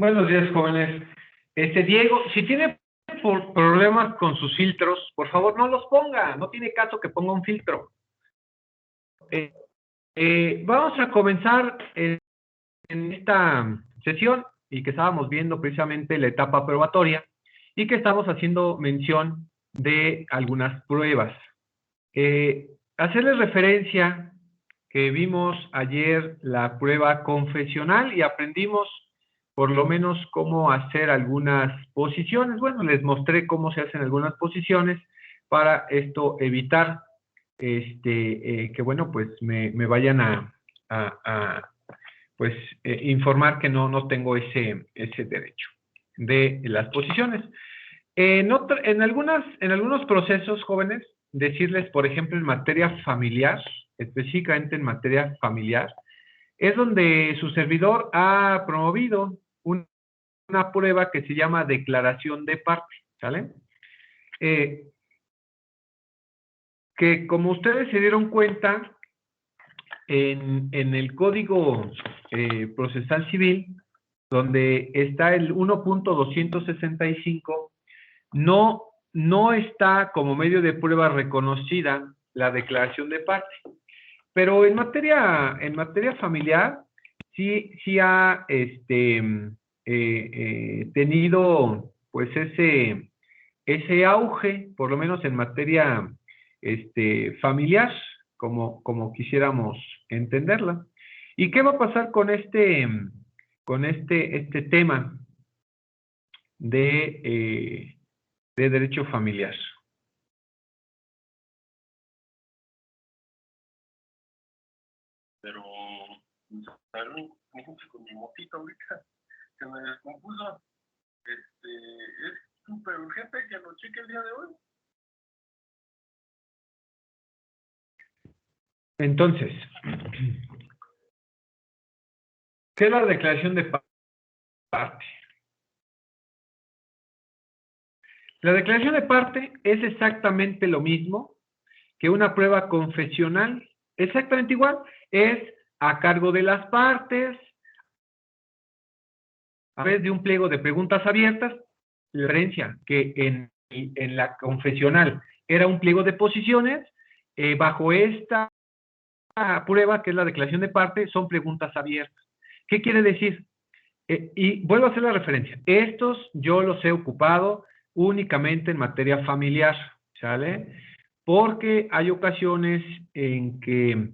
Buenos días, jóvenes. Diego, si tiene problemas con sus filtros, por favor no los ponga. No tiene caso que ponga un filtro. Vamos a comenzar en esta sesión y que estábamos viendo precisamente la etapa probatoria y que estamos haciendo mención de algunas pruebas. Hacerles referencia que vimos ayer la prueba confesional y aprendimos por lo menos cómo hacer algunas posiciones. Bueno, les mostré cómo se hacen algunas posiciones para esto evitar que, bueno, pues me vayan a informar que no tengo ese derecho de las posiciones. En algunos procesos, jóvenes, decirles, por ejemplo, en materia familiar, específicamente en materia familiar, es donde su servidor ha promovido una prueba que se llama declaración de parte, ¿sale? Que como ustedes se dieron cuenta, en el Código Procesal Civil, donde está el 1.265, no está como medio de prueba reconocida la declaración de parte. Pero en materia familiar, sí ha tenido pues ese auge, por lo menos en materia familiar, como quisiéramos entenderla. ¿Y qué va a pasar con este tema de derecho familiar? Pero con mi motito ahorita se me descompuso. Es súper urgente que lo cheque el día de hoy. Entonces, ¿qué es la declaración de parte? La declaración de parte es exactamente lo mismo que una prueba confesional, exactamente igual, es a cargo de las partes, a través de un pliego de preguntas abiertas. La diferencia que en la confesional era un pliego de posiciones, bajo esta prueba, que es la declaración de parte, son preguntas abiertas. ¿Qué quiere decir? Y vuelvo a hacer la referencia. Estos yo los he ocupado únicamente en materia familiar, ¿sale? Porque hay ocasiones en que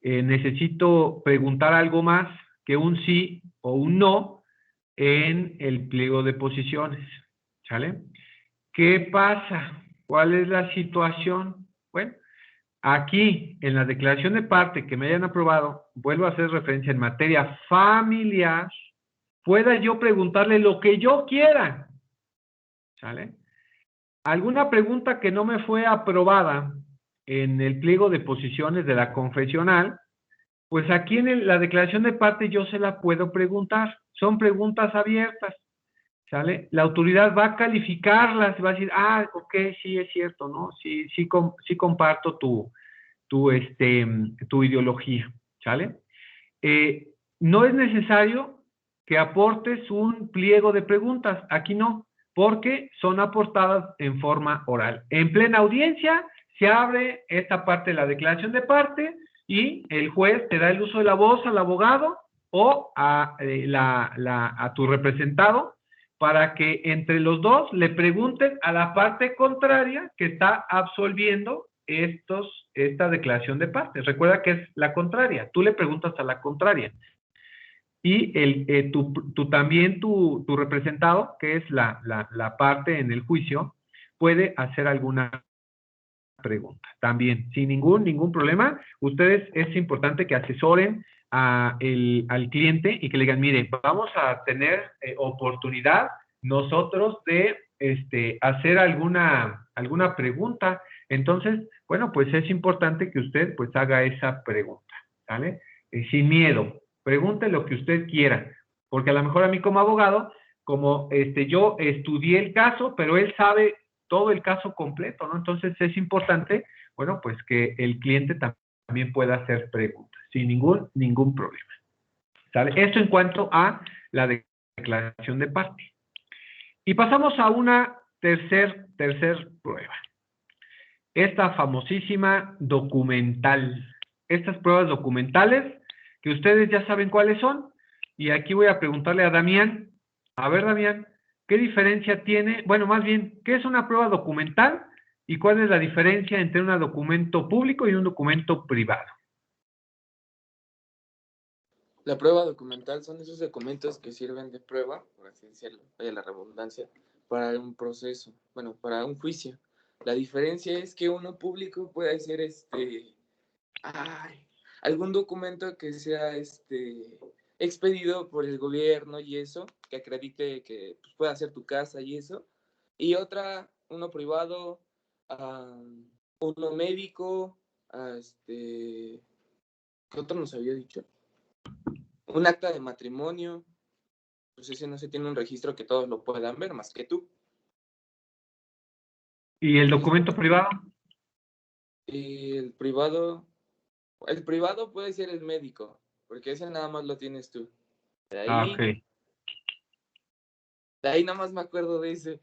necesito preguntar algo más que un sí o un no en el pliego de posiciones, ¿sale? ¿Qué pasa? ¿Cuál es la situación? Bueno, aquí en la declaración de parte que me hayan aprobado, vuelvo a hacer referencia en materia familiar, pueda yo preguntarle lo que yo quiera, ¿sale? Alguna pregunta que no me fue aprobada en el pliego de posiciones de la confesional, pues aquí en la declaración de parte yo se la puedo preguntar. Son preguntas abiertas, ¿sale? La autoridad va a calificarlas, va a decir, ok, sí es cierto, ¿no? Sí comparto tu ideología, ¿sale? No es necesario que aportes un pliego de preguntas, aquí no, porque son aportadas en forma oral. En plena audiencia se abre esta parte de la declaración de parte y el juez te da el uso de la voz al abogado o a tu representado para que entre los dos le pregunten a la parte contraria que está absolviendo esta declaración de parte. Recuerda que es la contraria, tú le preguntas a la contraria. Y también tu representado, que es la parte en el juicio, puede hacer alguna pregunta. También, sin ningún problema, ustedes es importante que asesoren al cliente y que le digan, mire, vamos a tener oportunidad nosotros de hacer alguna pregunta. Entonces, bueno, pues es importante que usted pues haga esa pregunta, ¿vale? Sin miedo, pregunte lo que usted quiera, porque a lo mejor a mí como abogado, como yo estudié el caso, pero él sabe todo el caso completo, ¿no? Entonces es importante, bueno, pues que el cliente también pueda hacer preguntas, sin ningún problema. ¿Sale? Esto en cuanto a la declaración de parte. Y pasamos a una tercer prueba. Esta famosísima documental. Estas pruebas documentales, que ustedes ya saben cuáles son. Y aquí voy a preguntarle a Damián. A ver, Damián, ¿qué diferencia tiene? Bueno, más bien, ¿qué es una prueba documental? ¿Y cuál es la diferencia entre un documento público y un documento privado? La prueba documental son esos documentos que sirven de prueba, por así decirlo, vaya la redundancia, para un proceso, bueno, para un juicio. La diferencia es que uno público puede ser algún documento que sea expedido por el gobierno y eso, que acredite que pues, pueda ser tu casa y eso. Y uno privado, uno médico, ¿qué otro nos había dicho? Un acta de matrimonio, pues ese no se tiene un registro que todos lo puedan ver, más que tú. ¿Y el documento privado? Y el privado puede ser el médico, porque ese nada más lo tienes tú. Ok. De ahí nada más me acuerdo de ese.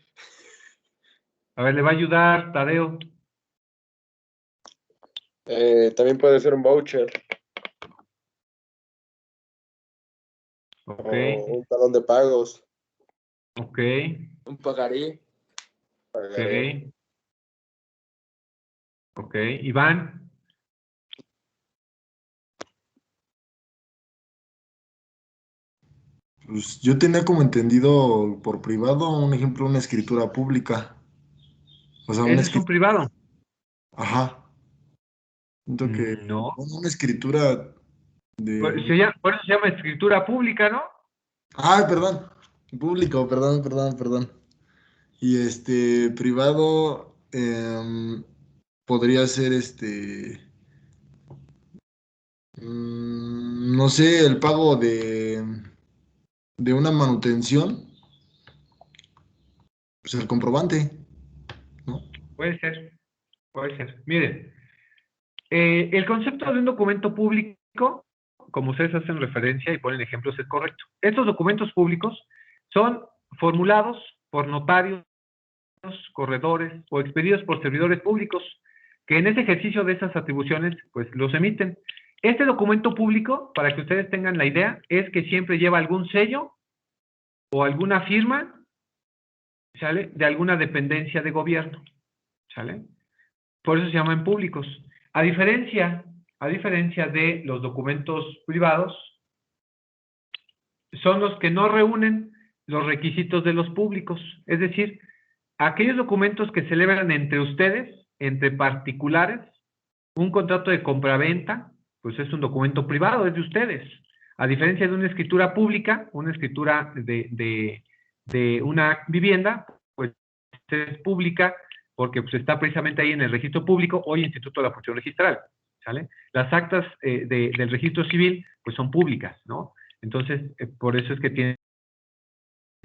A ver, le va a ayudar Tadeo. También puede ser un voucher. Ok. O un talón de pagos. Ok. Un pagaré. Ok. Ok. Iván. Pues yo tenía como entendido por privado un ejemplo, una escritura pública. O sea, una Ese es un escritura. privado. Ajá. Siento que No. una escritura de Por un. por eso se llama escritura pública, ¿no? Ay, perdón. Público, perdón. Y privado podría ser no sé, el pago de una manutención, pues el comprobante, ¿no? Puede ser. Puede ser. Miren, el concepto de un documento público, como ustedes hacen referencia y ponen ejemplos, es correcto. Estos documentos públicos son formulados por notarios, corredores o expedidos por servidores públicos que en ese ejercicio de esas atribuciones pues los emiten. Este documento público, para que ustedes tengan la idea, es que siempre lleva algún sello o alguna firma, ¿sale? De alguna dependencia de gobierno, ¿sale? Por eso se llaman públicos. A diferencia de los documentos privados, son los que no reúnen los requisitos de los públicos. Es decir, aquellos documentos que celebran entre ustedes, entre particulares, un contrato de compraventa, pues es un documento privado, es de ustedes. A diferencia de una escritura pública, una escritura de una vivienda, pues es pública porque pues, está precisamente ahí en el registro público o Instituto de la Función Registral, ¿sale? Las actas del registro civil, pues son públicas, ¿no? Entonces, por eso es que tienen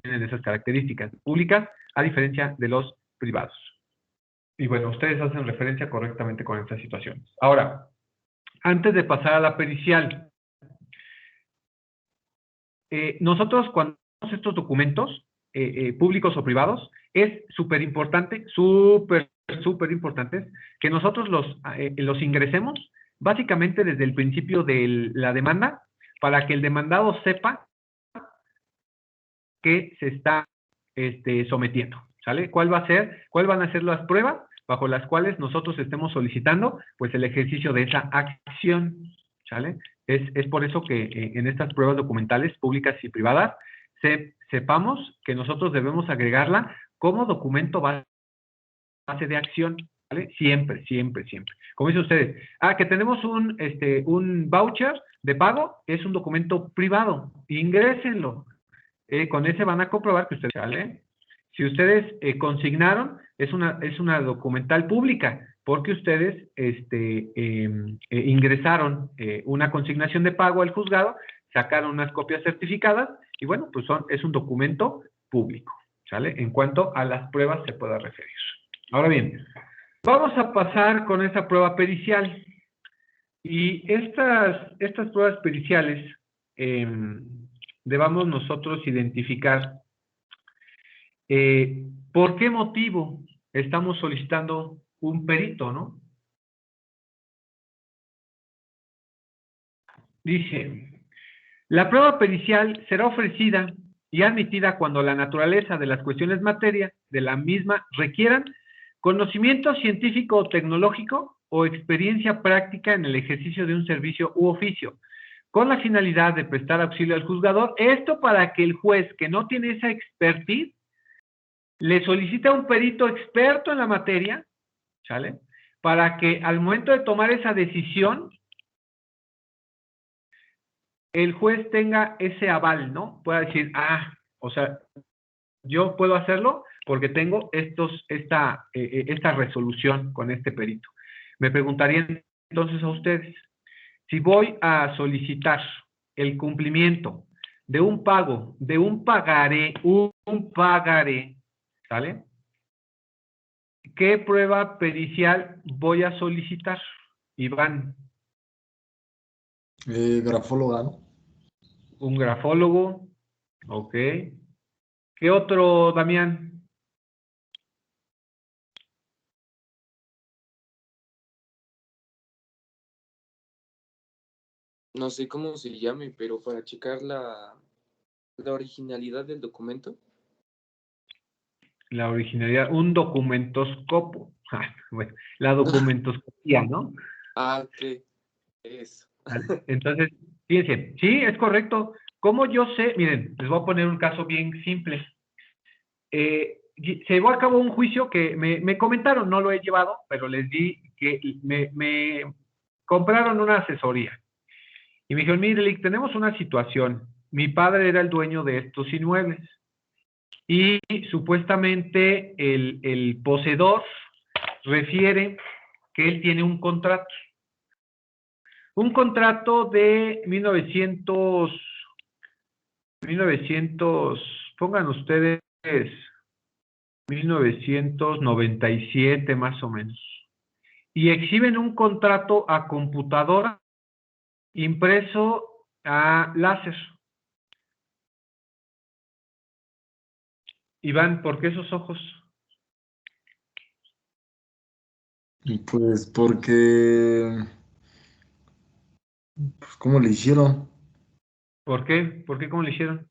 esas características públicas, a diferencia de los privados. Y bueno, ustedes hacen referencia correctamente con estas situaciones. Ahora, antes de pasar a la pericial, nosotros cuando hacemos estos documentos, públicos o privados, es súper importante, súper importante, que nosotros los ingresemos básicamente desde el principio de la demanda, para que el demandado sepa que se está sometiendo, ¿sale? ¿Cuáles van a ser las pruebas bajo las cuales nosotros estemos solicitando, pues, el ejercicio de esa acción, ¿sale? Es por eso que en estas pruebas documentales, públicas y privadas, sepamos que nosotros debemos agregarla como documento base de acción, ¿vale? Siempre. Como dicen ustedes, que tenemos un voucher de pago, es un documento privado, ingrésenlo. Con ese van a comprobar que ustedes, ¿vale? Si ustedes consignaron, es una documental pública, porque ustedes ingresaron una consignación de pago al juzgado, sacaron unas copias certificadas, y bueno, pues es un documento público, ¿sale? En cuanto a las pruebas se pueda referir. Ahora bien, vamos a pasar con esta prueba pericial. Y estas pruebas periciales, debamos nosotros identificar por qué motivo estamos solicitando un perito, ¿no? Dice, la prueba pericial será ofrecida y admitida cuando la naturaleza de las cuestiones materia de la misma requieran conocimiento científico o tecnológico o experiencia práctica en el ejercicio de un servicio u oficio, con la finalidad de prestar auxilio al juzgador. Esto para que el juez que no tiene esa expertise le solicita a un perito experto en la materia, ¿sale? Para que al momento de tomar esa decisión, el juez tenga ese aval, ¿no? Pueda decir, o sea, yo puedo hacerlo porque tengo esta resolución con este perito. Me preguntarían entonces a ustedes, si voy a solicitar el cumplimiento de un pago, de un pagaré, ¿sale? ¿Qué prueba pericial voy a solicitar, Iván? Grafóloga, ¿no? Un grafólogo, ok. ¿Qué otro, Damián? No sé cómo se llame, pero para checar la originalidad del documento. La originalidad, un documentoscopo. Bueno, la documentoscopía, ¿no? Ok, eso. ¿Vale? Entonces, fíjense, sí, es correcto. ¿Cómo yo sé? Miren, les voy a poner un caso bien simple. Se llevó a cabo un juicio que me comentaron, no lo he llevado, pero les di que me compraron una asesoría. Y me dijeron, mire, Lick, tenemos una situación. Mi padre era el dueño de estos inmuebles. Y supuestamente el poseedor refiere que él tiene un contrato. Un contrato de 1900, pongan ustedes 1997 más o menos. Y exhiben un contrato a computadora impreso a láser. Iván, ¿por qué esos ojos? Pues porque, pues, ¿cómo le hicieron? ¿Por qué? ¿Por qué? ¿Cómo le hicieron?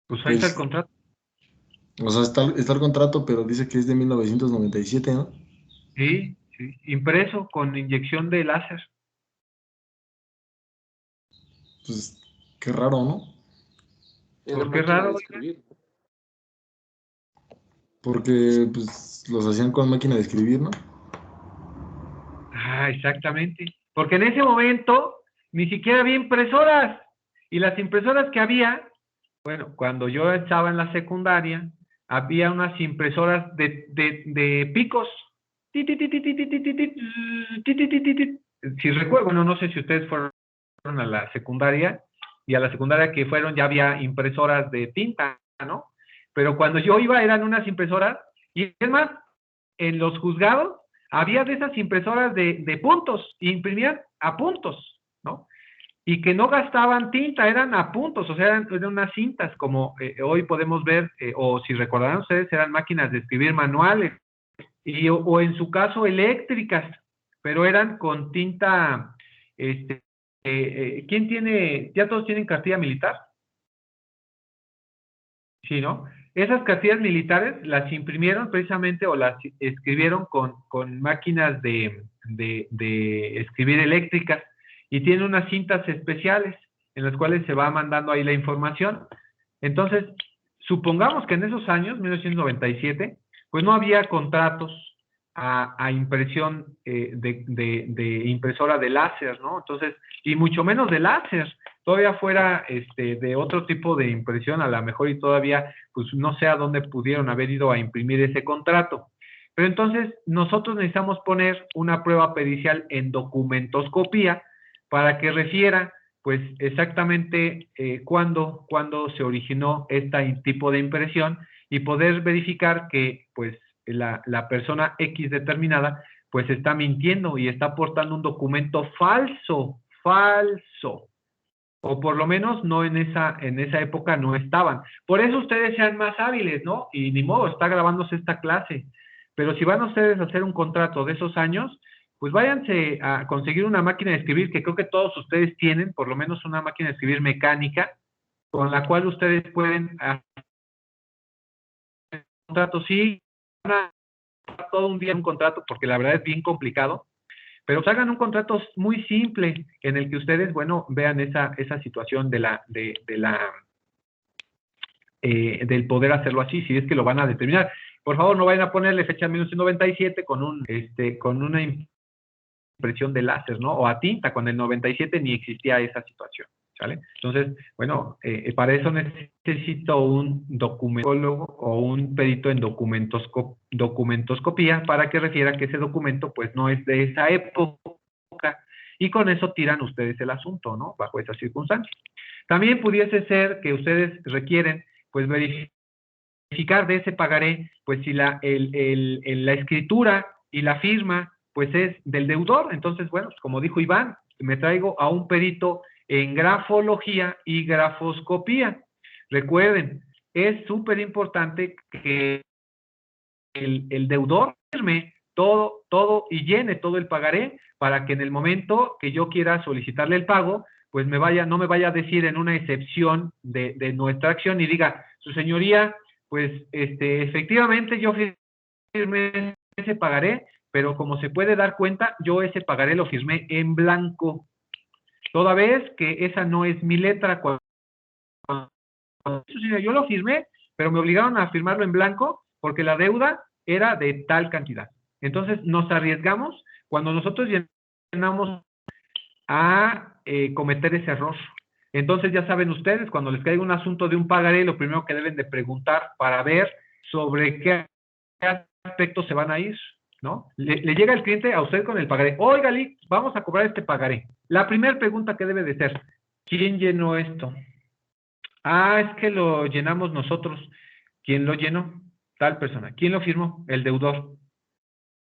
Pues ahí está el Pues, contrato. o sea, está el contrato, pero dice que es de 1997, ¿no? Sí, sí, impreso con inyección de láser. Pues, qué raro, ¿no? Es la ¿Por qué máquina de raro? escribir. Porque, pues, los hacían con máquina de escribir, ¿no? Exactamente. Porque en ese momento ni siquiera había impresoras. Y las impresoras que había, bueno, cuando yo estaba en la secundaria, había unas impresoras de picos. Si recuerdo, bueno, no sé si ustedes fueron a la secundaria, y a la secundaria que fueron ya había impresoras de tinta, ¿no? Pero cuando yo iba eran unas impresoras, y es más, en los juzgados había de esas impresoras de puntos, y imprimían a puntos, ¿no? Y que no gastaban tinta, eran a puntos, o sea, eran unas cintas, como hoy podemos ver, o si recordarán ustedes, eran máquinas de escribir manuales, o en su caso eléctricas, pero eran con tinta, ¿quién tiene, ya todos tienen cartilla militar? Sí, ¿no? Esas cartillas militares las imprimieron precisamente o las escribieron con máquinas de escribir eléctricas, y tienen unas cintas especiales en las cuales se va mandando ahí la información. Entonces, supongamos que en esos años, 1997, pues no había contratos a impresión de impresora de láser, ¿no? Entonces, y mucho menos de láser, todavía fuera de otro tipo de impresión, a lo mejor, y todavía, pues no sé a dónde pudieron haber ido a imprimir ese contrato. Pero entonces, nosotros necesitamos poner una prueba pericial en documentoscopía para que refiera, pues, exactamente cuándo se originó este tipo de impresión, y poder verificar que, pues, la persona X determinada, pues, está mintiendo y está aportando un documento falso. o por lo menos no en esa época no estaban. Por eso ustedes sean más hábiles, ¿no? Y ni modo, está grabándose esta clase. Pero si van ustedes a hacer un contrato de esos años, pues váyanse a conseguir una máquina de escribir, que creo que todos ustedes tienen, por lo menos una máquina de escribir mecánica, con la cual ustedes pueden hacer un contrato. Sí, van a estar todo un día en un contrato, porque la verdad es bien complicado, pero pues hagan un contrato muy simple en el que ustedes, bueno, vean esa situación del poder hacerlo así, si es que lo van a determinar. Por favor, no vayan a ponerle fecha 1997 con una impresión de láser, ¿no? O a tinta, con el 97 ni existía esa situación, ¿sale? Entonces, bueno, para eso necesito un documentólogo o un perito en documentoscopía para que refiera que ese documento, pues, no es de esa época, y con eso tiran ustedes el asunto, ¿no? Bajo esas circunstancias. También pudiese ser que ustedes requieren, pues, verificar de ese pagaré, pues, si la escritura y la firma, pues, es del deudor. Entonces, bueno, pues, como dijo Iván, me traigo a un perito en grafología y grafoscopía. Recuerden, es súper importante que el deudor firme todo y llene todo el pagaré para que en el momento que yo quiera solicitarle el pago, pues no me vaya a decir en una excepción de nuestra acción y diga, su señoría, pues efectivamente yo firmé ese pagaré, pero como se puede dar cuenta, yo ese pagaré lo firmé en blanco, toda vez que esa no es mi letra. Yo lo firmé, pero me obligaron a firmarlo en blanco porque la deuda era de tal cantidad. Entonces nos arriesgamos cuando nosotros llenamos a cometer ese error. Entonces ya saben ustedes, cuando les caiga un asunto de un pagaré, lo primero que deben de preguntar para ver sobre qué aspectos se van a ir, ¿no? Le llega el cliente a usted con el pagaré. Oiga, Lee, vamos a cobrar este pagaré. La primera pregunta que debe de ser, ¿quién llenó esto? Ah, es que lo llenamos nosotros. ¿Quién lo llenó? Tal persona. ¿Quién lo firmó? El deudor.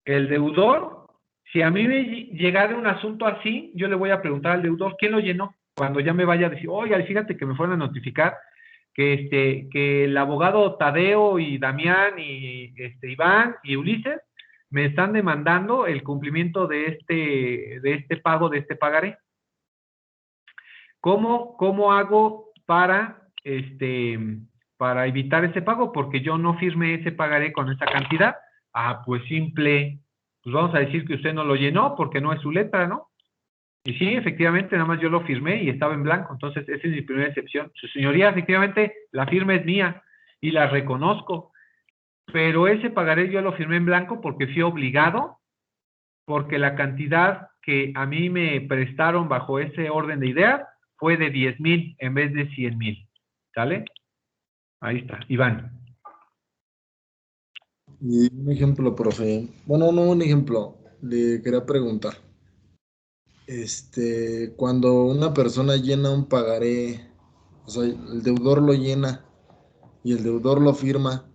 El deudor, si a mí me llegara un asunto así, yo le voy a preguntar al deudor, ¿quién lo llenó? Cuando ya me vaya a decir, oiga, fíjate que me fueron a notificar que el abogado Tadeo y Damián y Iván y Ulises me están demandando el cumplimiento de este pago, de este pagaré. ¿Cómo hago para evitar ese pago? Porque yo no firmé ese pagaré con esa cantidad. Ah, pues simple, pues vamos a decir que usted no lo llenó porque no es su letra, ¿no? Y sí, efectivamente, nada más yo lo firmé y estaba en blanco. Entonces, esa es mi primera excepción. Su señoría, efectivamente, la firma es mía y la reconozco. Pero ese pagaré yo lo firmé en blanco porque fui obligado, porque la cantidad que a mí me prestaron bajo ese orden de ideas fue de 10,000 en vez de 100,000. ¿Sale? Ahí está, Iván. Y un ejemplo, profe. Bueno, no un ejemplo. Le quería preguntar. Cuando una persona llena un pagaré, o sea, el deudor lo llena y el deudor lo firma,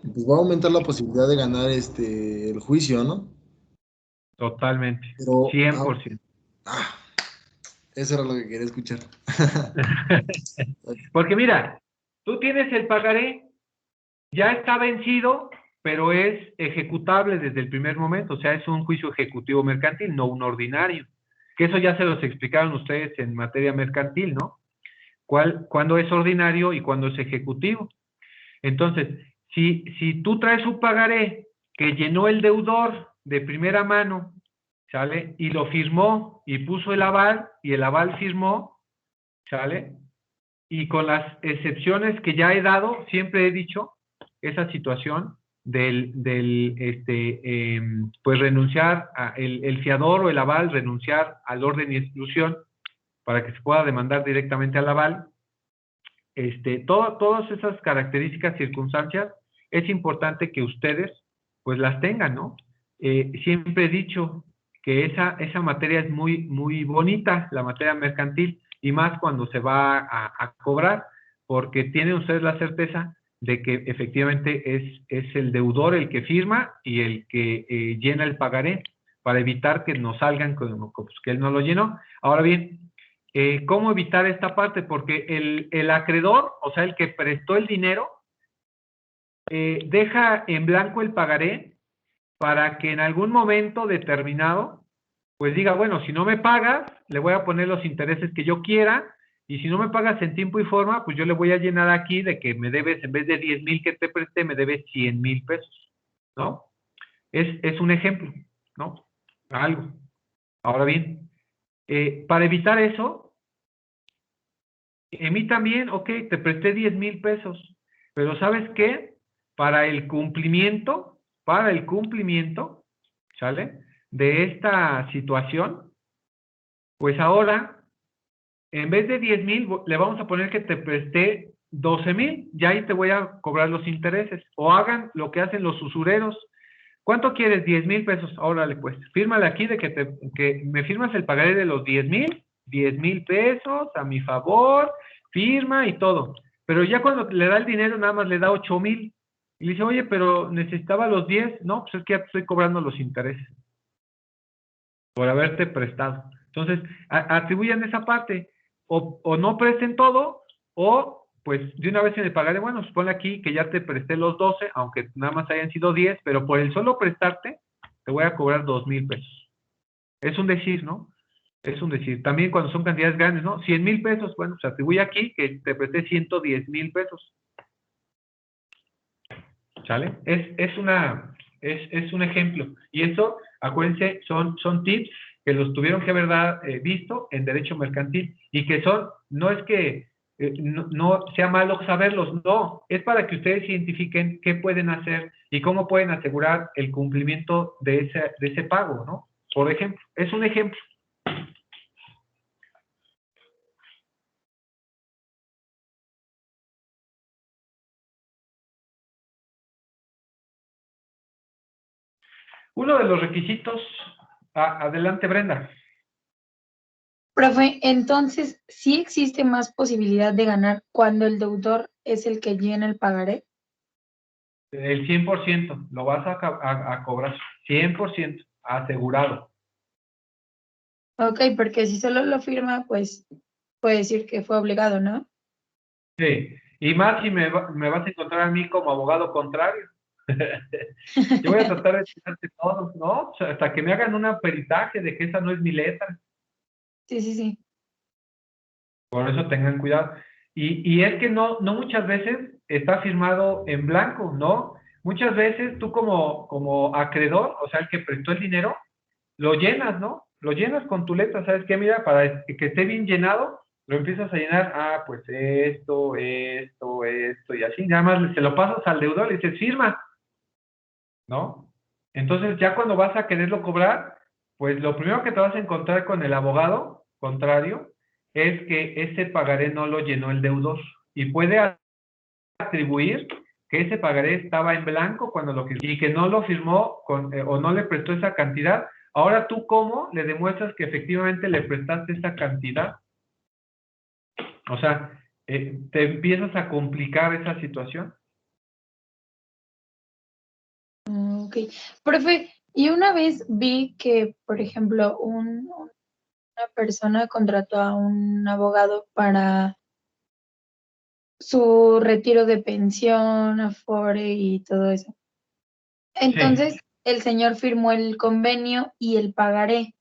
pues va a aumentar la posibilidad de ganar el juicio, ¿no? Totalmente, Pero, 100%. eso era lo que quería escuchar. Porque mira, tú tienes el pagaré, ya está vencido, pero es ejecutable desde el primer momento, o sea, es un juicio ejecutivo mercantil, no un ordinario. Que eso ya se los explicaron ustedes en materia mercantil, ¿no? ¿Cuándo es ordinario y cuándo es ejecutivo? Entonces, si tú traes un pagaré que llenó el deudor de primera mano, ¿sale? Y lo firmó y puso el aval, y el aval firmó, ¿sale? Y con las excepciones que ya he dado, siempre he dicho esa situación pues renunciar, el fiador o el aval, renunciar al orden y exclusión para que se pueda demandar directamente al aval. Todas esas características, circunstancias, es importante que ustedes pues las tengan, ¿no? Siempre he dicho que esa materia es muy, muy bonita, la materia mercantil, y más cuando se va a cobrar, porque tienen ustedes la certeza de que efectivamente es el deudor el que firma y el que llena el pagaré, para evitar que nos salgan con pues, que él no lo llenó. Ahora bien, ¿cómo evitar esta parte? Porque el acreedor, o sea, el que prestó el dinero, deja en blanco el pagaré para que en algún momento determinado, pues diga, bueno, si no me pagas, le voy a poner los intereses que yo quiera, y si no me pagas en tiempo y forma, pues yo le voy a llenar aquí de que me debes, en vez de 10,000 que te presté, me debes 100,000 pesos, ¿no? Es un ejemplo, ¿no? Algo. Ahora bien, para evitar eso, mí también, ok, te presté 10,000 pesos, pero ¿sabes qué? Para el cumplimiento, ¿sale? De esta situación, pues ahora, en vez de 10,000, le vamos a poner que te presté 12,000, y ahí te voy a cobrar los intereses. O hagan lo que hacen los usureros. ¿Cuánto quieres? 10,000 pesos. Órale, pues, fírmale aquí de que me firmas el pagaré de los 10,000 pesos a mi favor, firma y todo. Pero ya cuando le da el dinero, nada más le da 8,000. Y le dice, oye, pero necesitaba los 10. No, pues es que ya te estoy cobrando los intereses por haberte prestado. Entonces, atribuyan esa parte. O no presten todo, o pues de una vez en el pagaré, bueno, pues ponle aquí que ya te presté los 12, aunque nada más hayan sido 10, pero por el solo prestarte, te voy a cobrar 2,000 pesos. Es un decir, ¿no? Es un decir. También cuando son cantidades grandes, ¿no? 100,000 pesos, bueno, se atribuye aquí que te presté 110,000 pesos. ¿Sale? Es un ejemplo. Y eso, acuérdense, son tips que los tuvieron que haber visto en derecho mercantil y que no es que no sea malo saberlos, no, es para que ustedes identifiquen qué pueden hacer y cómo pueden asegurar el cumplimiento de ese pago, ¿no? Por ejemplo, es un ejemplo. Uno de los requisitos, adelante Brenda. Profe, entonces, ¿sí existe más posibilidad de ganar cuando el deudor es el que llena el pagaré? El 100% lo vas a cobrar, 100% asegurado. Ok, porque si solo lo firma, pues puede decir que fue obligado, ¿no? Sí, y más si me vas a encontrar a mí como abogado contrario. Yo voy a tratar de explicarte todo, ¿no? O sea, hasta que me hagan un peritaje de que esa no es mi letra. Sí, sí, sí. Por eso tengan cuidado. Y es que no muchas veces está firmado en blanco, ¿no? Muchas veces tú como acreedor, o sea, el que prestó el dinero, lo llenas, ¿no? Lo llenas con tu letra, ¿sabes qué? Mira, para que esté bien llenado, lo empiezas a llenar, pues esto, y así, nada más se lo pasas al deudor y dices, firma, ¿no? Entonces, ya cuando vas a quererlo cobrar, pues lo primero que te vas a encontrar con el abogado contrario es que ese pagaré no lo llenó el deudor y puede atribuir que ese pagaré estaba en blanco cuando lo firmó y que no lo firmó o no le prestó esa cantidad. Ahora tú, ¿cómo le demuestras que efectivamente le prestaste esa cantidad? O sea, te empiezas a complicar esa situación. Ok. Profe, y una vez vi que, por ejemplo, una persona contrató a un abogado para su retiro de pensión, Afore y todo eso. Entonces, Sí, el señor firmó el convenio y el pagaré.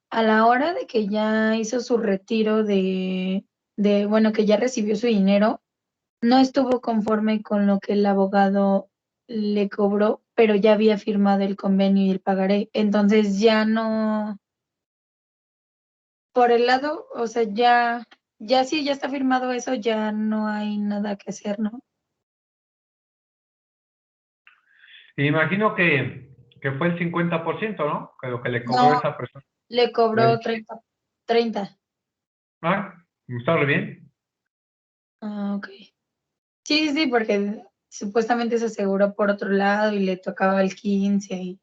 A la hora de que ya hizo su retiro bueno, que ya recibió su dinero, no estuvo conforme con lo que el abogado le cobró, pero ya había firmado el convenio y el pagaré. Entonces ya no, por el lado, o sea, ya sí, ya está firmado eso, ya no hay nada que hacer, ¿no? y imagino que fue el 50%, ¿no? Que lo que le cobró No, esa persona. le cobró Del- 30. Ah, está re bien. Ah, ok. Sí, sí, porque supuestamente se aseguró por otro lado y le tocaba el 15 y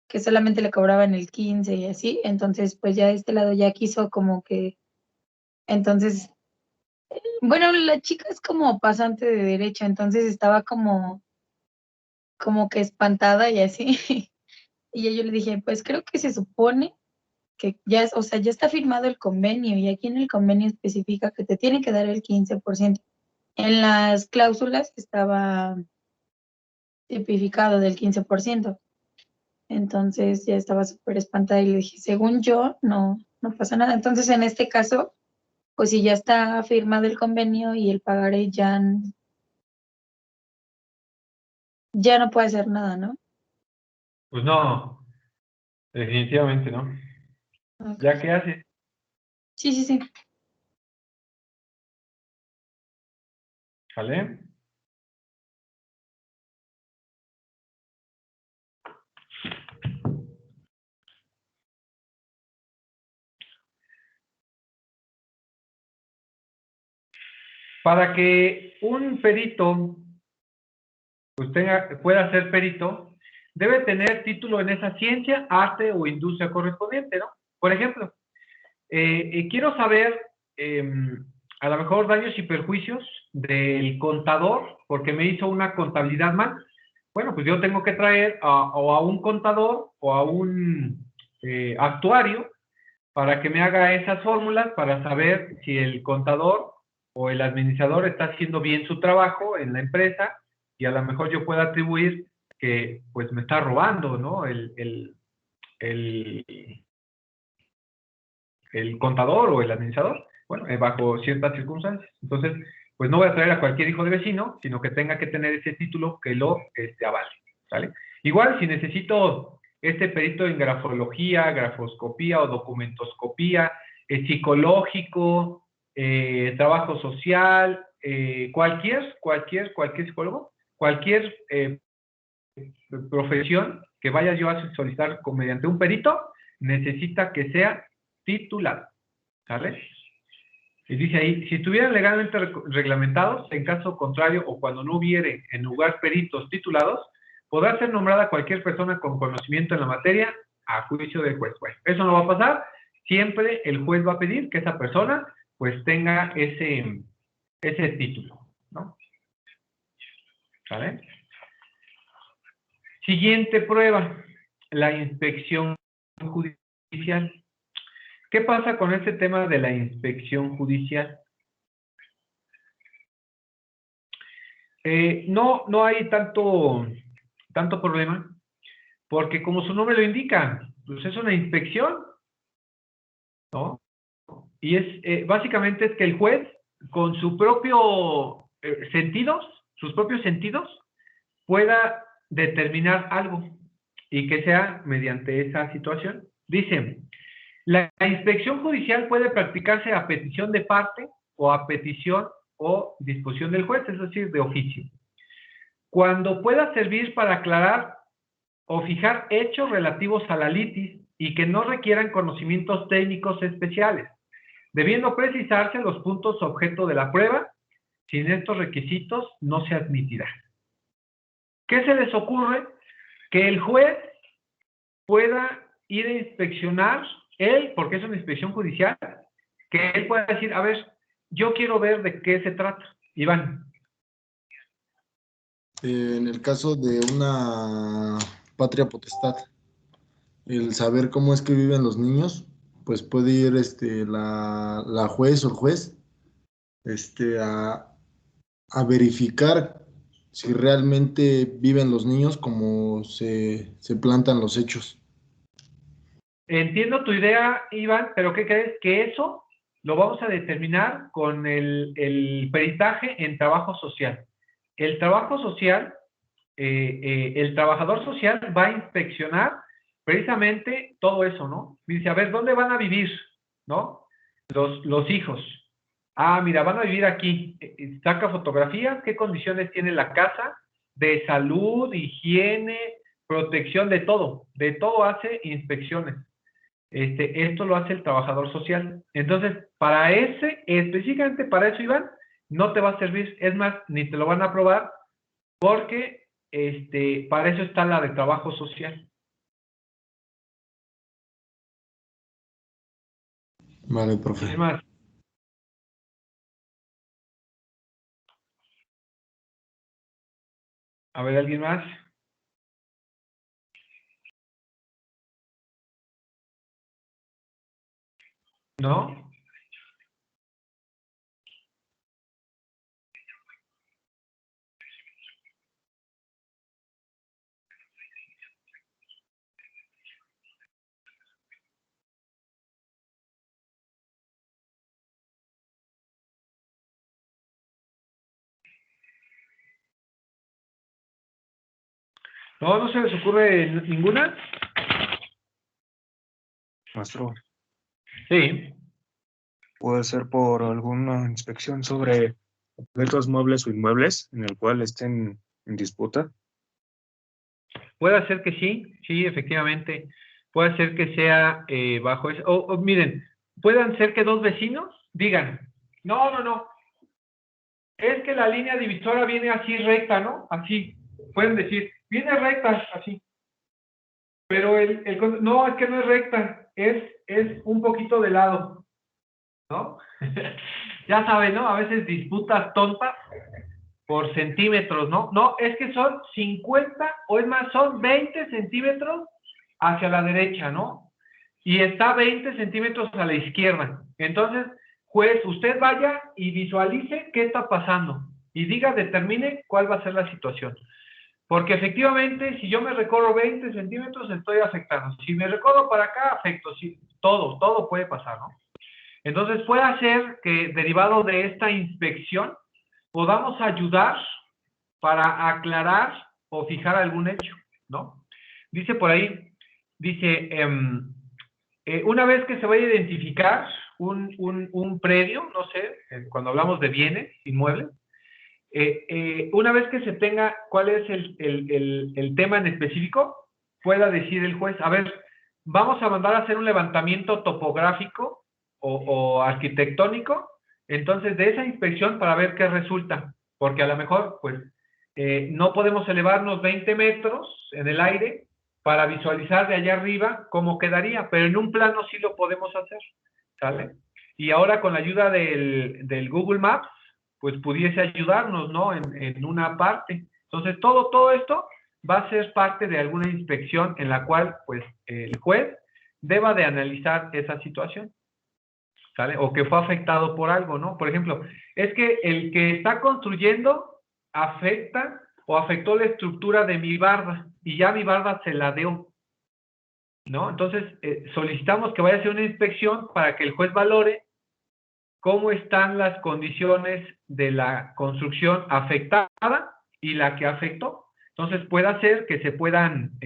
que solamente le cobraban el 15 y así. Entonces, pues ya de este lado ya quiso como que, entonces, bueno, la chica es como pasante de derecho, entonces estaba como que espantada y así. Y yo le dije, pues creo que se supone que ya es, o sea, ya está firmado el convenio y aquí en el convenio especifica que te tiene que dar el 15%. En las cláusulas estaba tipificado del 15%. Entonces ya estaba súper espantada y le dije, según yo, no pasa nada. Entonces en este caso, pues si ya está firmado el convenio y el pagaré ya no puede hacer nada, ¿no? Pues no, definitivamente no. Ok. ¿Ya qué haces? Sí, sí, sí. ¿Sale? Para que un perito pues pueda ser perito, debe tener título en esa ciencia, arte o industria correspondiente, ¿no? Por ejemplo, quiero saber a lo mejor daños y perjuicios del contador porque me hizo una contabilidad mal. Bueno, pues yo tengo que traer o a un contador o a un actuario para que me haga esas fórmulas para saber si el contador o el administrador está haciendo bien su trabajo en la empresa y a lo mejor yo puedo atribuir que pues me está robando, ¿no? El, el contador o el administrador, bueno, bajo ciertas circunstancias. Entonces, pues no voy a traer a cualquier hijo de vecino, sino que tenga que tener ese título que lo avale, ¿sale? Igual, si necesito este perito en grafología, grafoscopía o documentoscopía, psicológico, trabajo social, cualquier psicólogo, cualquier profesión que vaya yo a solicitar mediante un perito, necesita que sea titulado, ¿sale? Y dice ahí, si estuvieran legalmente reglamentados, en caso contrario o cuando no hubiere en lugar peritos titulados, podrá ser nombrada cualquier persona con conocimiento en la materia a juicio del juez. Bueno, eso no va a pasar. Siempre el juez va a pedir que esa persona pues tenga ese título, ¿no? ¿Sale? Siguiente prueba, la inspección judicial. ¿Qué pasa con este tema de la inspección judicial? No hay tanto problema, porque como su nombre lo indica, pues es una inspección, ¿no? Y básicamente es que el juez, con su propio sus propios sentidos, pueda determinar algo y que sea mediante esa situación. Dice, la inspección judicial puede practicarse a petición de parte o a petición o disposición del juez, es decir, de oficio. Cuando pueda servir para aclarar o fijar hechos relativos a la litis y que no requieran conocimientos técnicos especiales, debiendo precisarse los puntos objeto de la prueba, sin estos requisitos no se admitirá. ¿Qué se les ocurre? Que el juez pueda ir a inspeccionar, él, porque es una inspección judicial, que él pueda decir, a ver, yo quiero ver de qué se trata. Iván. En el caso de una patria potestad, el saber cómo es que viven los niños, pues puede ir la juez o el juez a verificar si realmente viven los niños como se plantan los hechos. Entiendo tu idea, Iván, pero ¿qué crees? Que eso lo vamos a determinar con el peritaje en trabajo social. El trabajo social, el trabajador social va a inspeccionar precisamente todo eso, ¿no? Dice, a ver, ¿dónde van a vivir? ¿No? Los hijos. Ah, mira, van a vivir aquí. Saca fotografías, qué condiciones tiene la casa, de salud, higiene, protección, de todo hace inspecciones. Esto lo hace el trabajador social. Entonces, específicamente para eso, Iván, no te va a servir. Es más, ni te lo van a aprobar porque para eso está la de trabajo social. Vale, profe. ¿Quién más? A ver, ¿alguien más? ¿no? No se les ocurre ninguna. Maestro, Sí. puede ser por alguna inspección sobre objetos muebles o inmuebles en el cual estén en disputa. Puede ser que sí, efectivamente. Puede ser que sea bajo eso. O miren, puedan ser que dos vecinos digan, no. Es que la línea divisora viene así recta, ¿no? Así. Pueden decir, viene recta, así. Pero no, es que no es recta, es un poquito de lado, ¿no? Ya saben, ¿no? A veces disputas tontas por centímetros, ¿no? No, es que son 50, o es más, son 20 centímetros hacia la derecha, ¿no? Y está 20 centímetros a la izquierda. Entonces, juez, usted vaya y visualice qué está pasando. Y diga, determine cuál va a ser la situación. Porque efectivamente, si yo me recorro 20 centímetros, estoy afectando. Si me recorro para acá, afecto. Sí, todo puede pasar, ¿no? Entonces, puede ser que derivado de esta inspección, podamos ayudar para aclarar o fijar algún hecho, ¿no? Dice por ahí, dice, una vez que se vaya a identificar un predio, no sé, cuando hablamos de bienes inmuebles, una vez que se tenga cuál es el tema en específico, pueda decir el juez, a ver, vamos a mandar a hacer un levantamiento topográfico o arquitectónico, entonces de esa inspección para ver qué resulta, porque a lo mejor, pues, no podemos elevarnos 20 metros en el aire para visualizar de allá arriba cómo quedaría, pero en un plano sí lo podemos hacer, ¿sale? Y ahora con la ayuda del Google Maps, pues pudiese ayudarnos, ¿no? En una parte. Entonces, todo esto va a ser parte de alguna inspección en la cual, pues, el juez deba de analizar esa situación, ¿sale? O que fue afectado por algo, ¿no? Por ejemplo, es que el que está construyendo afecta o afectó la estructura de mi barda y ya mi barda se ladeó, ¿no? Entonces, solicitamos que vaya a hacer una inspección para que el juez valore cómo están las condiciones de la construcción afectada y la que afectó. Entonces, puede hacer que se puedan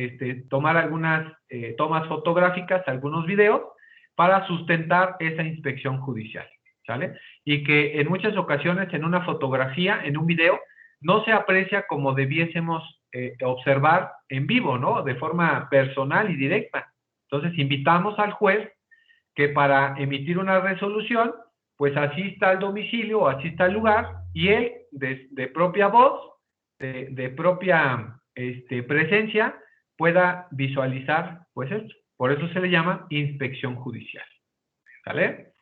tomar algunas tomas fotográficas, algunos videos, para sustentar esa inspección judicial, ¿sale? Y que en muchas ocasiones en una fotografía, en un video, no se aprecia como debiésemos observar en vivo, ¿no? De forma personal y directa. Entonces, invitamos al juez que para emitir una resolución, pues asista al domicilio o asista al lugar y él, de propia voz, de propia presencia, pueda visualizar, pues esto. Por eso se le llama inspección judicial. ¿Sale?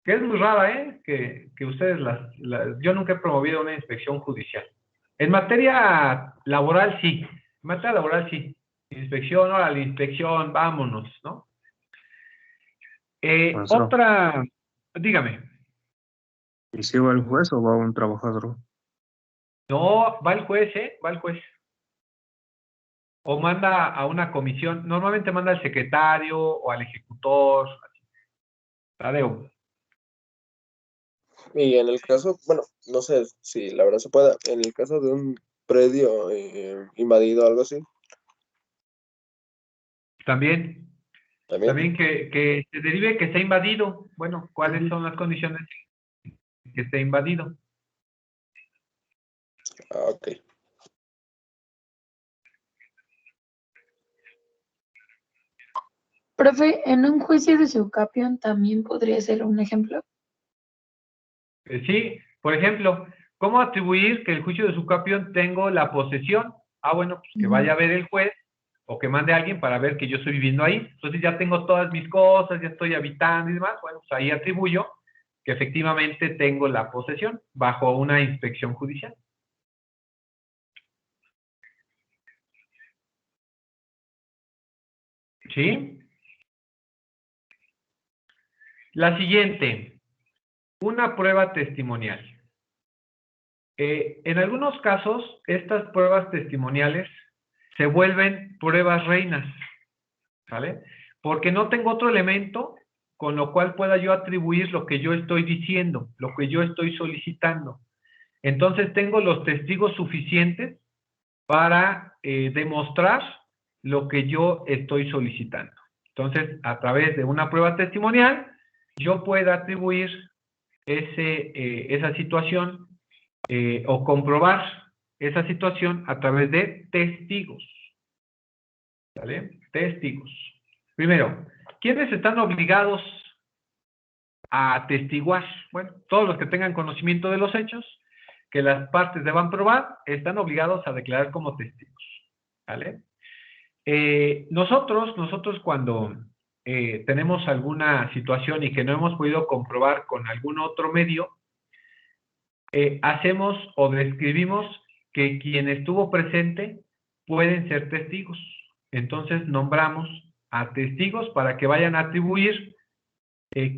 Que es muy rara, ¿eh? Que ustedes yo nunca he promovido una inspección judicial. En materia laboral, sí. En materia laboral, sí. Inspección, ahora la inspección, vámonos, ¿no? Maestro, Dígame. ¿y si va el juez o va un trabajador? No, va el juez, ¿eh? Va el juez. O manda a una comisión. Normalmente manda al secretario o al ejecutor. Tadeo. Y en el caso, bueno, no sé si la verdad se pueda, en el caso de un predio invadido o algo así, También también. que se derive que está invadido. Bueno, ¿cuáles son las condiciones que esté invadido? Ah, ok. Profe, en un juicio de Sucapión también podría ser un ejemplo. Sí, por ejemplo, ¿cómo atribuir que el juicio de sucapión tengo la posesión? Ah, bueno, pues que vaya a ver el juez o que mande a alguien para ver que yo estoy viviendo ahí. Entonces ya tengo todas mis cosas, ya estoy habitando y demás. Bueno, pues ahí atribuyo que efectivamente tengo la posesión bajo una inspección judicial. ¿Sí? La siguiente, una prueba testimonial. En algunos casos, estas pruebas testimoniales se vuelven pruebas reinas, ¿vale? Porque no tengo otro elemento con lo cual pueda yo atribuir lo que yo estoy diciendo, lo que yo estoy solicitando. Entonces tengo los testigos suficientes para demostrar lo que yo estoy solicitando. Entonces, a través de una prueba testimonial, yo puedo atribuir esa situación o comprobar esa situación a través de testigos. ¿Vale? Testigos. Primero, ¿quiénes están obligados a atestiguar? Bueno, todos los que tengan conocimiento de los hechos que las partes deban probar, están obligados a declarar como testigos. ¿Vale? Nosotros cuando tenemos alguna situación y que no hemos podido comprobar con algún otro medio, hacemos o describimos que quien estuvo presente pueden ser testigos. Entonces nombramos a testigos para que vayan a atribuir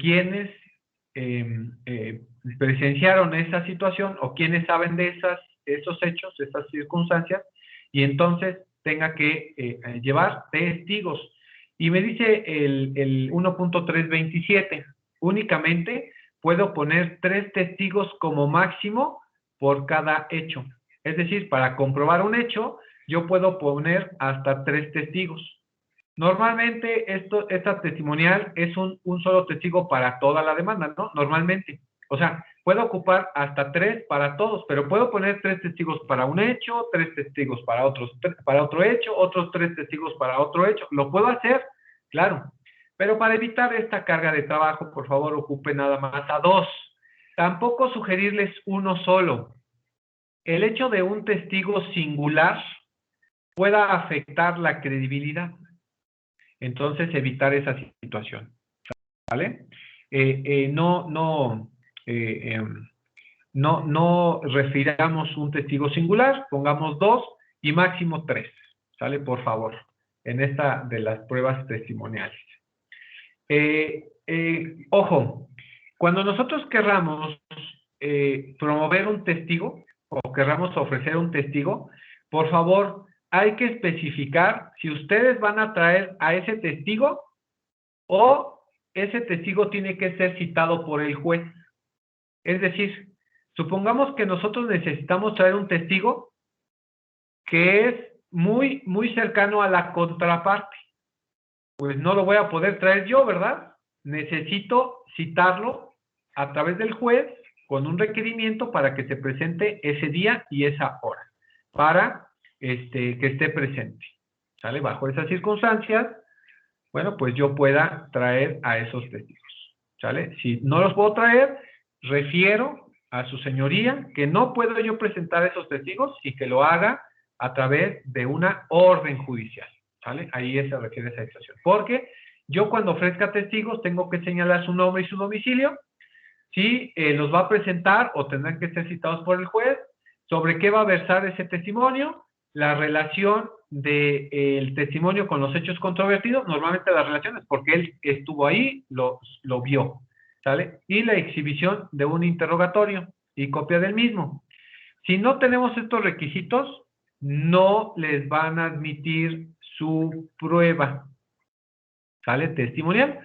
quienes presenciaron esa situación o quienes saben de esos hechos, esas circunstancias, y entonces tenga que llevar testigos. Y me dice el 1.327, únicamente puedo poner 3 testigos como máximo por cada hecho. Es decir, para comprobar un hecho, yo puedo poner hasta 3 testigos. Normalmente esta testimonial es un solo testigo para toda la demanda, ¿no? Normalmente. O sea, puedo ocupar hasta 3 para todos, pero puedo poner 3 testigos para un hecho, 3 testigos para otro hecho, otros 3 testigos para otro hecho. Lo puedo hacer, claro. Pero para evitar esta carga de trabajo, por favor, ocupe nada más a 2. Tampoco sugerirles uno solo. El hecho de un testigo singular pueda afectar la credibilidad. Entonces, evitar esa situación. ¿Vale? No refiramos un testigo singular, pongamos 2 y máximo 3. ¿Sale? Por favor, en esta de las pruebas testimoniales. Ojo, cuando nosotros querramos promover un testigo o querramos ofrecer un testigo, por favor, hay que especificar si ustedes van a traer a ese testigo o ese testigo tiene que ser citado por el juez. Es decir, supongamos que nosotros necesitamos traer un testigo que es muy, muy cercano a la contraparte. Pues no lo voy a poder traer yo, ¿verdad? Necesito citarlo a través del juez con un requerimiento para que se presente ese día y esa hora, para que esté presente. ¿Sale? Bajo esas circunstancias, bueno, pues yo pueda traer a esos testigos. ¿Sale? Si no los puedo traer, refiero a su señoría que no puedo yo presentar esos testigos y que lo haga a través de una orden judicial. ¿Vale? Ahí se refiere esa situación. Porque yo cuando ofrezca testigos tengo que señalar su nombre y su domicilio, si los va a presentar o tendrán que ser citados por el juez, sobre qué va a versar ese testimonio, la relación del testimonio con los hechos controvertidos, normalmente las relaciones, porque él estuvo ahí, lo vio, ¿sale? Y la exhibición de un interrogatorio y copia del mismo. Si no tenemos estos requisitos, no les van a admitir su prueba, ¿sale? Testimonial.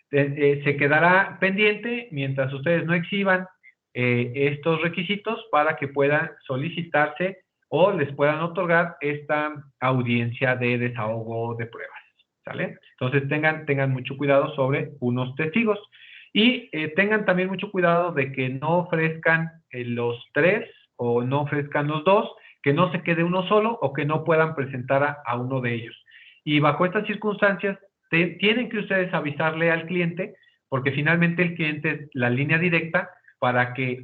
Se quedará pendiente mientras ustedes no exhiban estos requisitos para que puedan solicitarse o les puedan otorgar esta audiencia de desahogo de pruebas, ¿sale? Entonces tengan mucho cuidado sobre unos testigos y tengan también mucho cuidado de que no ofrezcan los 3 o no ofrezcan los 2, que no se quede uno solo o que no puedan presentar a uno de ellos. Y bajo estas circunstancias, tienen que ustedes avisarle al cliente, porque finalmente el cliente es la línea directa para que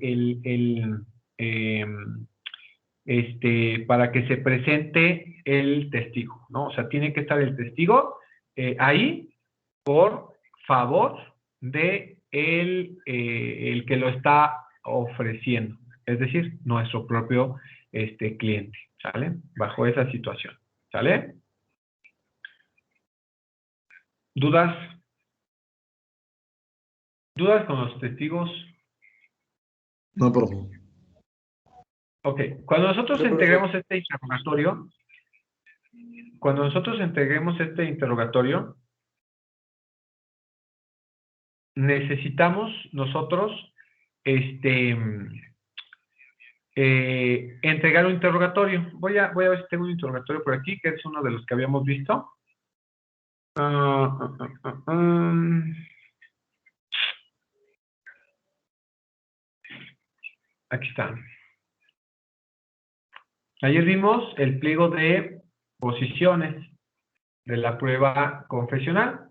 para que se presente el testigo, ¿no? O sea, tiene que estar el testigo ahí por favor de el que lo está ofreciendo, es decir, nuestro propio cliente, ¿sale? Bajo esa situación, ¿sale? ¿Dudas? ¿Dudas con los testigos? No, profe. Ok, cuando nosotros No, profe. integremos este interrogatorio, necesitamos nosotros entregar un interrogatorio. Voy a ver si tengo un interrogatorio por aquí, que es uno de los que habíamos visto. Aquí está. Ayer vimos el pliego de posiciones de la prueba confesional.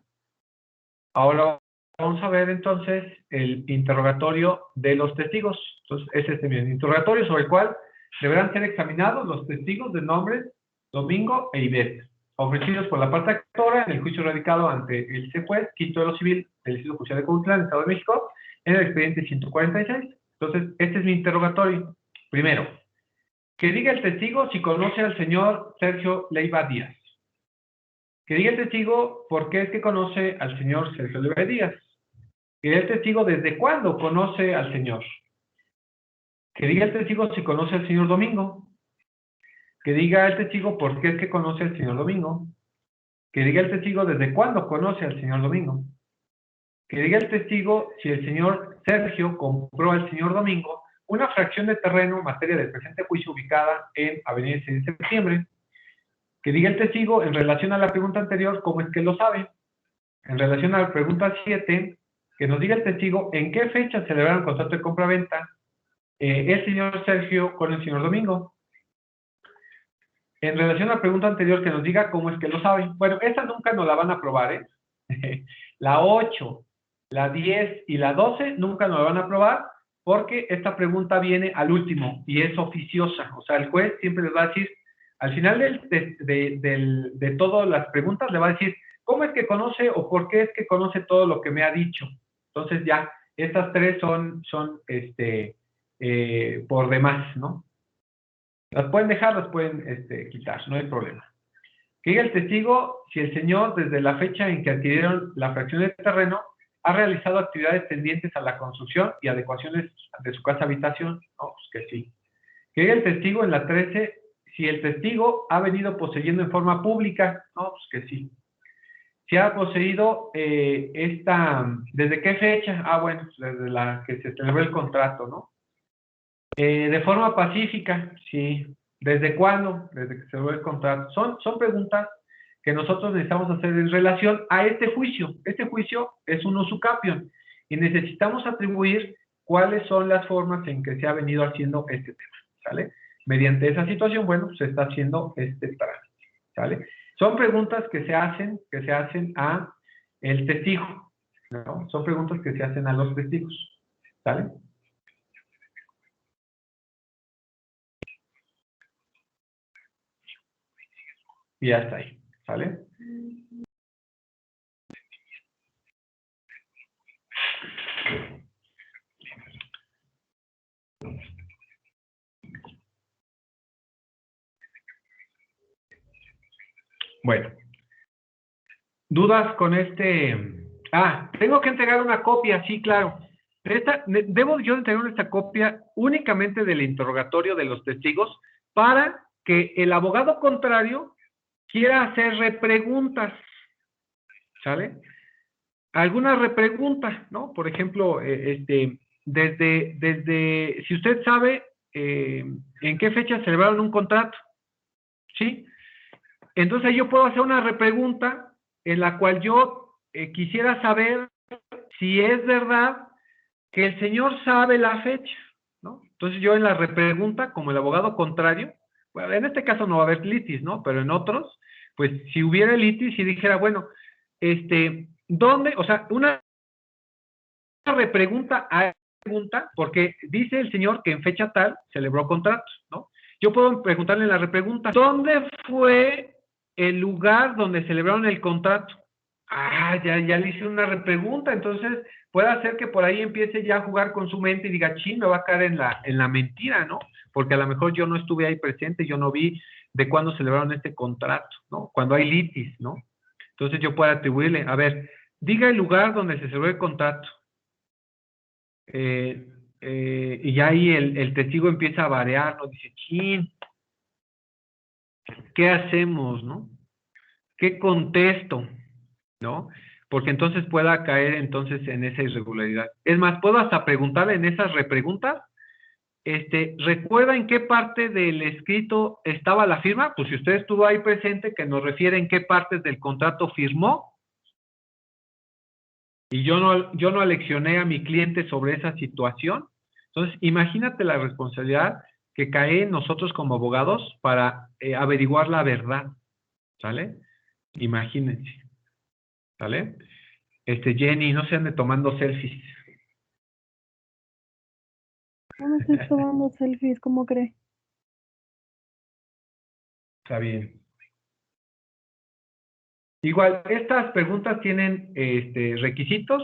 Ahora vamos a ver entonces el interrogatorio de los testigos. Entonces, es este mismo interrogatorio sobre el cual deberán ser examinados los testigos de nombres Domingo e Ivette, ofrecidos por la parte actora en el juicio radicado ante el juez quinto de lo civil del Distrito Judicial de Cuautitlán, Estado de México, en el expediente 146. Entonces, este es mi interrogatorio. Primero, que diga el testigo si conoce al señor Sergio Leiva Díaz. Que diga el testigo por qué es que conoce al señor Sergio Leiva Díaz. Que diga el testigo desde cuándo conoce al señor. Que diga el testigo si conoce al señor Domingo. Que diga el testigo por qué es que conoce al señor Domingo. Que diga el testigo desde cuándo conoce al señor Domingo. Que diga el testigo si el señor Sergio compró al señor Domingo una fracción de terreno en materia del presente juicio ubicada en Avenida 6 de Septiembre. Que diga el testigo en relación a la pregunta anterior cómo es que lo sabe. En relación a la pregunta 7, que nos diga el testigo en qué fecha celebraron el contrato de compra-venta el señor Sergio con el señor Domingo. En relación a la pregunta anterior, que nos diga cómo es que lo sabe. Bueno, esta nunca nos la van a aprobar, ¿eh? La 8, la 10 y la 12 nunca nos la van a aprobar porque esta pregunta viene al último y es oficiosa. O sea, el juez siempre les va a decir, al final de todas las preguntas, le va a decir cómo es que conoce o por qué es que conoce todo lo que me ha dicho. Entonces ya, estas tres son por demás, ¿no? Las pueden dejar, las pueden quitar, no hay problema. Que diga el testigo si el señor, desde la fecha en que adquirieron la fracción de terreno, ha realizado actividades tendientes a la construcción y adecuaciones de su casa habitación. No, pues que sí. Que diga el testigo en la 13 si el testigo ha venido poseyendo en forma pública. No, pues que sí. Si ha poseído ¿desde qué fecha? Ah, bueno, desde la que se celebró el contrato, ¿no? De forma pacífica, sí. ¿Desde cuándo? Desde que se celebró el contrato. Son preguntas que nosotros necesitamos hacer en relación a este juicio. Este juicio es un usucapión y necesitamos atribuir cuáles son las formas en que se ha venido haciendo este tema, ¿sale? Mediante esa situación, bueno, se está haciendo este trámite, ¿sale? Son preguntas que se hacen a el testigo, ¿no? Son preguntas que se hacen a los testigos, ¿sale? Y ya está ahí, ¿sale? Bueno, ¿dudas con este? Ah, tengo que entregar una copia, sí, claro. Debo yo entregar esta copia únicamente del interrogatorio de los testigos para que el abogado contrario quiera hacer repreguntas, ¿sale? Alguna repregunta, ¿no? Por ejemplo, si usted sabe en qué fecha celebraron un contrato, ¿sí? Entonces yo puedo hacer una repregunta en la cual yo quisiera saber si es verdad que el señor sabe la fecha, ¿no? Entonces yo en la repregunta, como el abogado contrario, bueno, en este caso no va a haber litis, ¿no? Pero en otros, pues si hubiera litis y dijera, bueno, ¿dónde? O sea, una repregunta a pregunta, porque dice el señor que en fecha tal celebró contratos, ¿no? Yo puedo preguntarle en la repregunta, ¿dónde fue el lugar donde celebraron el contrato? Ah, ya le hice una repregunta, entonces puede hacer que por ahí empiece ya a jugar con su mente y diga, ching, me va a caer en la mentira, ¿no? Porque a lo mejor yo no estuve ahí presente, yo no vi de cuándo celebraron este contrato, ¿no? Cuando hay litis, ¿no? Entonces yo puedo atribuirle, a ver, diga el lugar donde se celebró el contrato. y ya ahí el testigo empieza a variar, ¿no? Dice, chin, ¿qué hacemos, no? ¿Qué contesto, no? Porque entonces pueda caer entonces en esa irregularidad. Es más, puedo hasta preguntarle en esas repreguntas, ¿recuerda en qué parte del escrito estaba la firma? Pues si usted estuvo ahí presente, que nos refiere en qué partes del contrato firmó. Y yo no aleccioné a mi cliente sobre esa situación. Entonces, imagínate la responsabilidad que cae en nosotros como abogados para averiguar la verdad, ¿sale? Imagínense, ¿sale? Jenny, no se ande tomando selfies. No me estoy tomando selfies, ¿cómo cree? Está bien. Igual, estas preguntas tienen requisitos,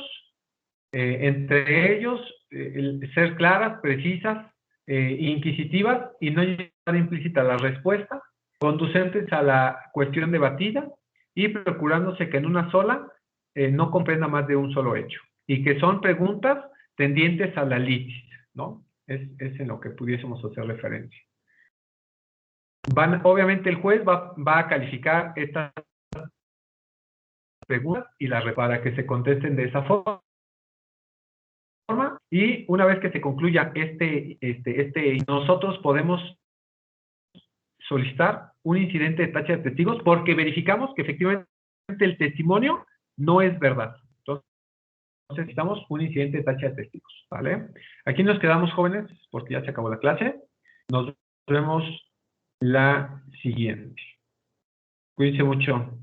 entre ellos el ser claras, precisas, inquisitivas y no llevar implícita la respuesta, conducentes a la cuestión debatida y procurándose que en una sola no comprenda más de un solo hecho y que son preguntas tendientes a la litis, ¿no? Es en lo que pudiésemos hacer referencia. Obviamente el juez va a calificar estas preguntas y las para que se contesten de esa forma. Y una vez que se concluya nosotros podemos solicitar un incidente de tacha de testigos porque verificamos que efectivamente el testimonio no es verdad. Entonces necesitamos un incidente de tacha de testigos, ¿vale? Aquí nos quedamos, jóvenes, porque ya se acabó la clase. Nos vemos la siguiente. Cuídense mucho.